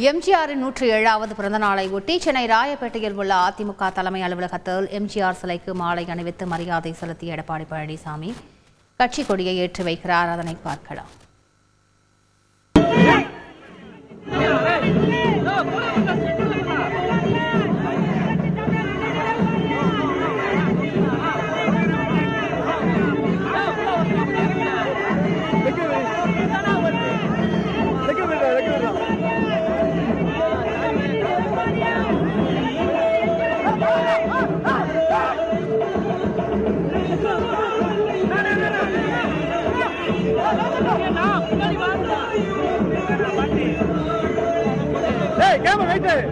எம்ஜிஆரின் 107வது பிறந்த நாளை ஒட்டி சென்னை ராயப்பேட்டையில் உள்ள அதிமுக தலைமை அலுவலகத்தில் எம்ஜிஆர் சிலைக்கு மாலை அணிவித்து மரியாதை செலுத்திய எடப்பாடி பழனிசாமி கட்சி கொடியை ஏற்றி வைக்கிறார். அதனை பார்க்கலாம். Hey, come on, right there.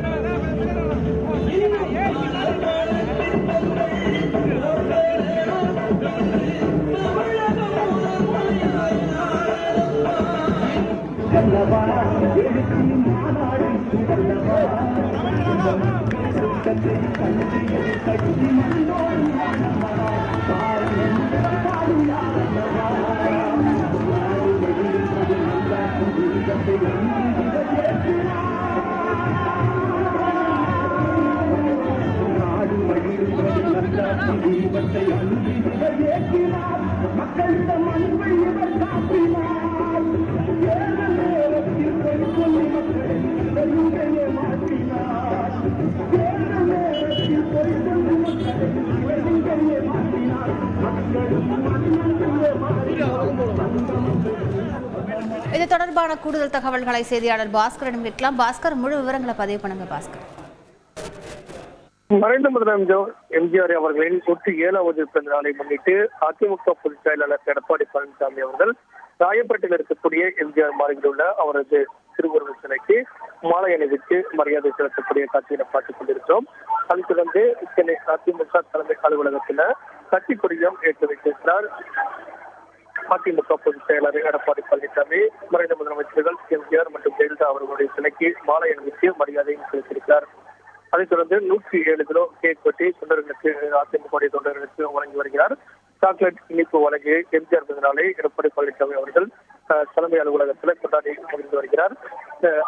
இது தொடர்பான கூடுதல் தகவல்களை செய்தியாளர் பாஸ்கரிடம் கேட்கலாம். பாஸ்கர், முழு விவரங்களை பதிவு பண்ணுங்க. பாஸ்கர், மறைந்த முதலமைச்சர் எம்ஜிஆர் அவர்களின் 107வது பிறந்த நாளை முன்னிட்டு அதிமுக பொதுச் செயலாளர் எடப்பாடி பழனிசாமி அவர்கள் ராயப்பேட்டையில் இருக்கக்கூடிய எம்ஜிஆர் மாளிகையில் உள்ள அவரது திருவுருவ சிலைக்கு மாலை அணிவித்து மரியாதை செலுத்தக்கூடிய காட்சியை பார்த்துக் கொண்டிருக்கிறோம். அதைத் தொடர்ந்து சென்னை அதிமுக தலைமை அலுவலகத்தில் கட்சி கொடியும் ஏற்றி வைத்திருக்கிறார் அதிமுக பொதுச் செயலாளர் எடப்பாடி பழனிசாமி. மறைந்த முதலமைச்சர்கள் எம்ஜிஆர் மற்றும் ஜெயலலிதா அவர்களுடைய சிலைக்கு மாலை அணிவித்து மரியாதையும் செலுத்தியிருக்கிறார். அதைத் தொடர்ந்து 107 கிலோ கேக் வெட்டி தொண்டர்களுக்கு அதிமுக தொண்டர்களுக்கு வழங்கி வருகிறார். சாக்லேட் இனிப்பு வழங்கி எம்ஜிஆர் பிறந்த நாளை எடப்பாடி பழனிசாமி அவர்கள் தலைமை அலுவலகத்தில் கொண்டாடி மகிழ்ந்து வருகிறார்.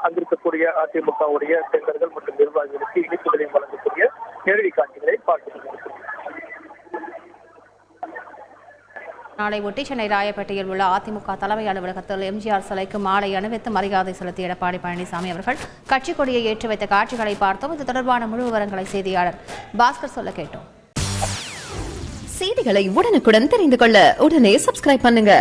அங்கிருக்கக்கூடிய அதிமுகவுடைய செயலர்கள் மற்றும் நிர்வாகிகளுக்கு இனிப்புகளையும் வழங்கக்கூடிய நேரடி காட்சிகளை பார்த்துக் கொண்டிருக்கிறார். நாளை ஒட்டி சென்னை ராயப்பேட்டையில் உள்ள அதிமுக தலைமை அலுவலகத்தில் எம்ஜிஆர் சிலைக்கு மாலை அணிவித்து மரியாதை செலுத்திய எடப்பாடி பழனிசாமி அவர்கள் கட்சி கொடியை ஏற்றி வைத்த காட்சிகளை பார்த்தோம். இது தொடர்பான முழு விவரங்களை செய்தியாளர் பாஸ்கர் சொல்ல கேட்டோம். செய்திகளை உடனுக்குடன் தெரிந்து கொள்ள உடனே சப்ஸ்கிரைப் பண்ணுங்க.